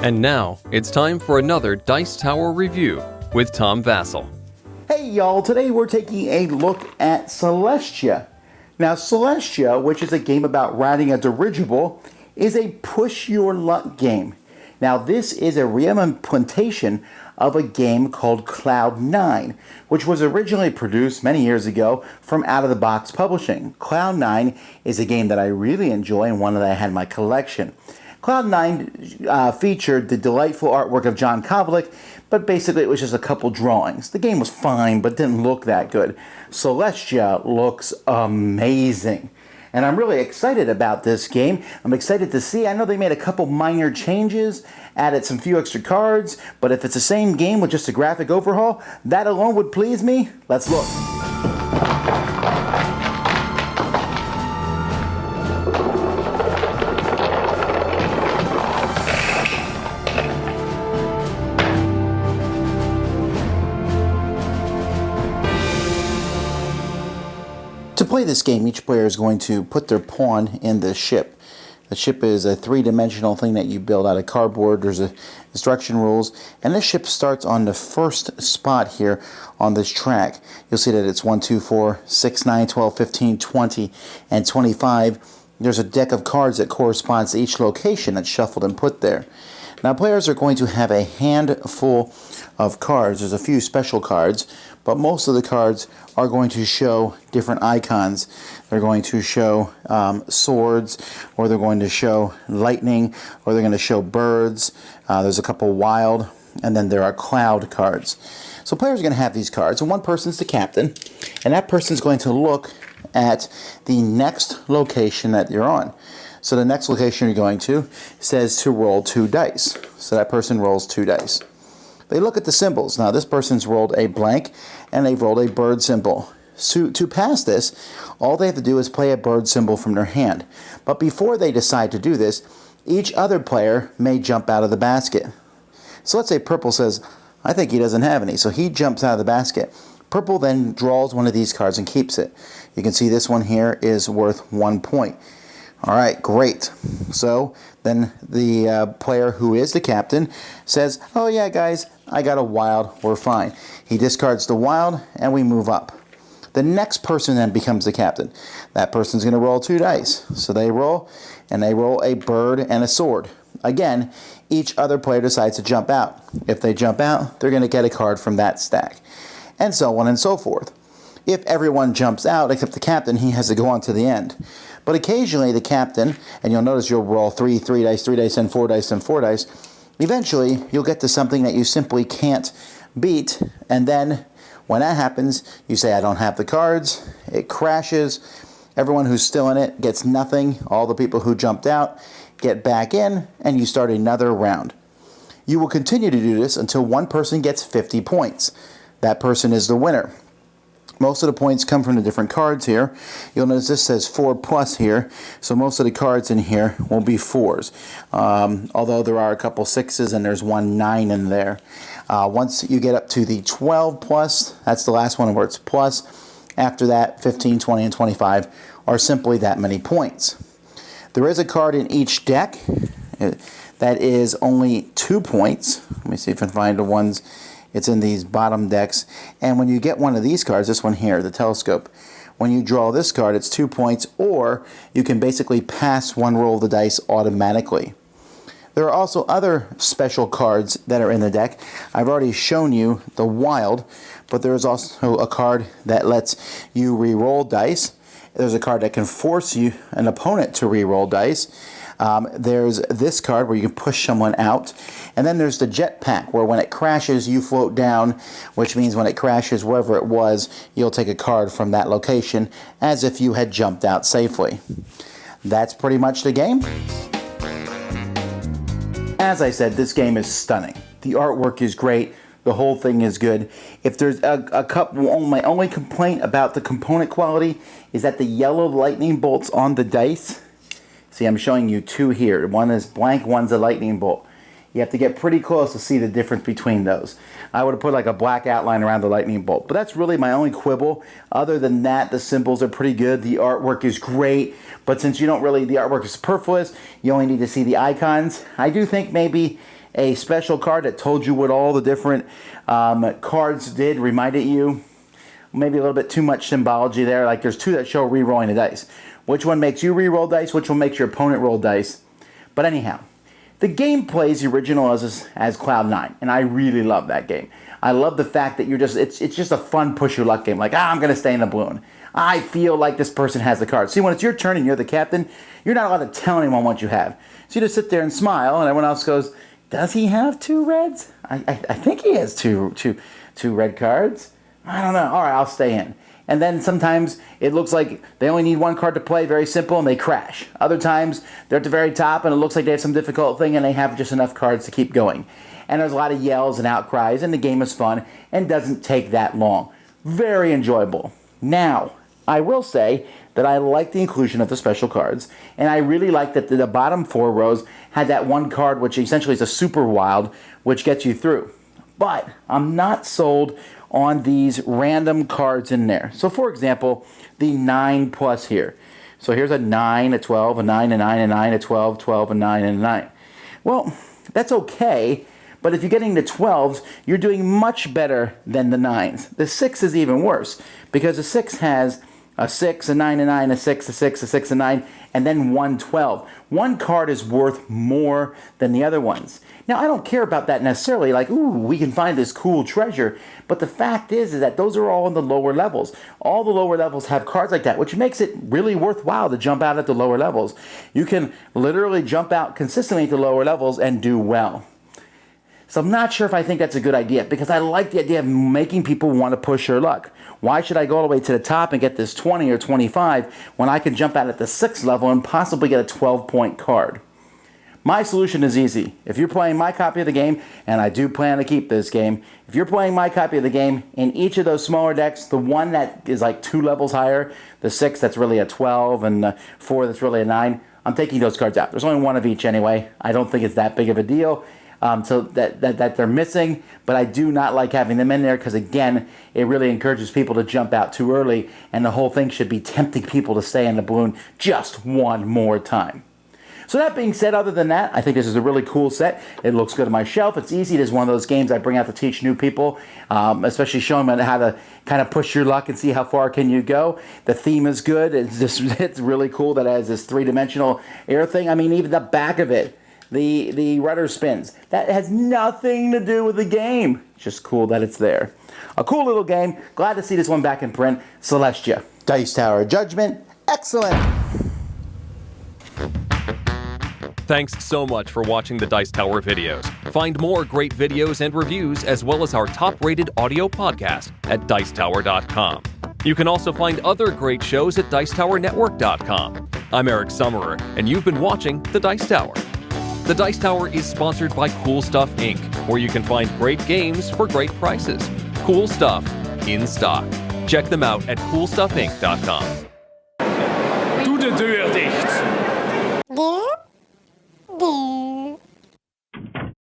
And now, it's time for another Dice Tower review with Tom Vasel. Hey y'all, today we're taking a look at Celestia. Now Celestia, which is a game about riding a dirigible, is a push your luck game. Now this is a reimplementation of a game called Cloud 9, which was originally produced many years ago from Out of the Box Publishing. Cloud 9 is a game that I really enjoy and one that I had in my collection. Cloud 9 featured the delightful artwork of John Kovalik, but basically it was just a couple drawings. The game was fine, but didn't look that good. Celestia looks amazing. And I'm really excited about this game. I'm excited to see. I know they made a couple minor changes, added some few extra cards, but if it's the same game with just a graphic overhaul, that alone would please me. Let's look. To play this game, each player is going to put their pawn in the ship. The ship is a three-dimensional thing that you build out of cardboard. There's instruction rules, and this ship starts on the first spot here on this track. You'll see that it's 1, 2, 4, 6, 9, 12, 15, 20, and 25. There's a deck of cards that corresponds to each location that's shuffled and put there. Now players are going to have a handful of cards. There's a few special cards, but most of the cards are going to show different icons. They're going to show swords, or they're going to show lightning, or they're going to show birds. There's a couple wild, and then there are cloud cards. So players are going to have these cards, and one person's the captain, and that person's going to look at the next location that you're on. So the next location you're going to says to roll 2 dice. So that person rolls 2 dice. They look at the symbols. Now this person's rolled a blank and they've rolled a bird symbol. So to pass this, all they have to do is play a bird symbol from their hand. But before they decide to do this, each other player may jump out of the basket. So let's say purple says, I think he doesn't have any. So he jumps out of the basket. Purple then draws one of these cards and keeps it. You can see this one here is worth 1 point. All right, great. So then the player who is the captain says, oh yeah guys, I got a wild, we're fine. He discards the wild and we move up. The next person then becomes the captain. That person's going to roll 2 dice. So they roll, and they roll a bird and a sword. Again, each other player decides to jump out. If they jump out, they're going to get a card from that stack. And so on and so forth. If everyone jumps out except the captain, he has to go on to the end. But occasionally the captain, and you'll notice you'll roll 3 dice, 3 dice, and 4 dice, and 4 dice. Eventually, you'll get to something that you simply can't beat, and then when that happens, you say, I don't have the cards. It crashes. Everyone who's still in it gets nothing. All the people who jumped out get back in, and you start another round. You will continue to do this until one person gets 50 points. That person is the winner. Most of the points come from the different cards here. You'll notice this says 4 plus here, so most of the cards in here will be 4s. Although there are a couple 6s and there's 1 9 in there. Once you get up to the 12 plus, that's the last one where it's plus. After that, 15, 20, and 25 are simply that many points. There is a card in each deck that is only 2 points. Let me see if I can find the ones. It's in these bottom decks. And when you get one of these cards, this one here, the telescope, when you draw this card, it's 2 points, or you can basically pass one roll of the dice automatically. There are also other special cards that are in the deck. I've already shown you the wild, but there's also a card that lets you re-roll dice. There's a card that can force you, an opponent, to re-roll dice. There's this card where you can push someone out. And then there's the jetpack, where when it crashes, you float down, which means when it crashes wherever it was, you'll take a card from that location as if you had jumped out safely. That's pretty much the game. As I said, this game is stunning. The artwork is great. The whole thing is good. If there's a couple, my only complaint about the component quality is that the yellow lightning bolts on the dice. See, I'm showing you 2 here. One is blank, one's a lightning bolt. You have to get pretty close to see the difference between those. I would have put like a black outline around the lightning bolt. But that's really my only quibble. Other than that, the symbols are pretty good. The artwork is great. But since you don't really, the artwork is superfluous, you only need to see the icons. I do think maybe a special card that told you what all the different cards did, reminded you. Maybe a little bit too much symbology there. Like there's two that show re-rolling the dice. Which one makes you re-roll dice? Which one makes your opponent roll dice? But anyhow, the game plays the original as Cloud9, and I really love that game. I love the fact that it's just a fun push your luck game. Like, I'm going to stay in the balloon. I feel like this person has the card. See, when it's your turn and you're the captain, you're not allowed to tell anyone what you have. So you just sit there and smile, and everyone else goes, does he have two reds? I think he has two red cards. I don't know. All right, I'll stay in. And then sometimes it looks like they only need one card to play, very simple, and they crash. Other times they're at the very top and it looks like they have some difficult thing and they have just enough cards to keep going. And there's a lot of yells and outcries, and the game is fun and doesn't take that long. Very enjoyable. Now, I will say that I like the inclusion of the special cards, and I really like that the bottom 4 rows had that one card which essentially is a super wild, which gets you through. But I'm not sold on these random cards in there. So for example, the 9+ here. So here's a 9, a 12, a 9, a 9, a 9, a 12, 12, a 9, and a 9. Well, that's okay, but if you're getting the 12s, you're doing much better than the 9s. The 6 is even worse, because the 6 has a 6, a 9, a 9, a 6, a 6, a 6, a 9, and then 1 12. One card is worth more than the other ones. Now, I don't care about that necessarily, like, ooh, we can find this cool treasure, but the fact is that those are all in the lower levels. All the lower levels have cards like that, which makes it really worthwhile to jump out at the lower levels. You can literally jump out consistently at the lower levels and do well. So I'm not sure if I think that's a good idea, because I like the idea of making people want to push their luck. Why should I go all the way to the top and get this 20 or 25 when I can jump out at the 6th level and possibly get a 12-point card? My solution is easy. If you're playing my copy of the game, and I do plan to keep this game, if you're playing my copy of the game, in each of those smaller decks, the one that is like 2 levels higher, the 6 that's really a 12, and the 4 that's really a 9, I'm taking those cards out. There's only one of each anyway. I don't think it's that big of a deal. So that they're missing, but I do not like having them in there because, again, it really encourages people to jump out too early, and the whole thing should be tempting people to stay in the balloon just one more time. So that being said, other than that, I think this is a really cool set. It looks good on my shelf. It's easy. It is one of those games I bring out to teach new people, especially showing them how to kind of push your luck and see how far can you go. The theme is good. It's really cool that it has this 3-dimensional air thing. I mean, even the back of it, the rudder spins. That has nothing to do with the game. Just cool that it's there. A cool little game. Glad to see this one back in print. Celestia. Dice Tower Judgment. Excellent. Thanks so much for watching the Dice Tower videos. Find more great videos and reviews, as well as our top-rated audio podcast at Dicetower.com. You can also find other great shows at DicetowerNetwork.com. I'm Eric Summerer, and you've been watching The Dice Tower. The Dice Tower is sponsored by Cool Stuff Inc., where you can find great games for great prices. Cool stuff in stock. Check them out at CoolStuffInc.com. Doe de deur dicht.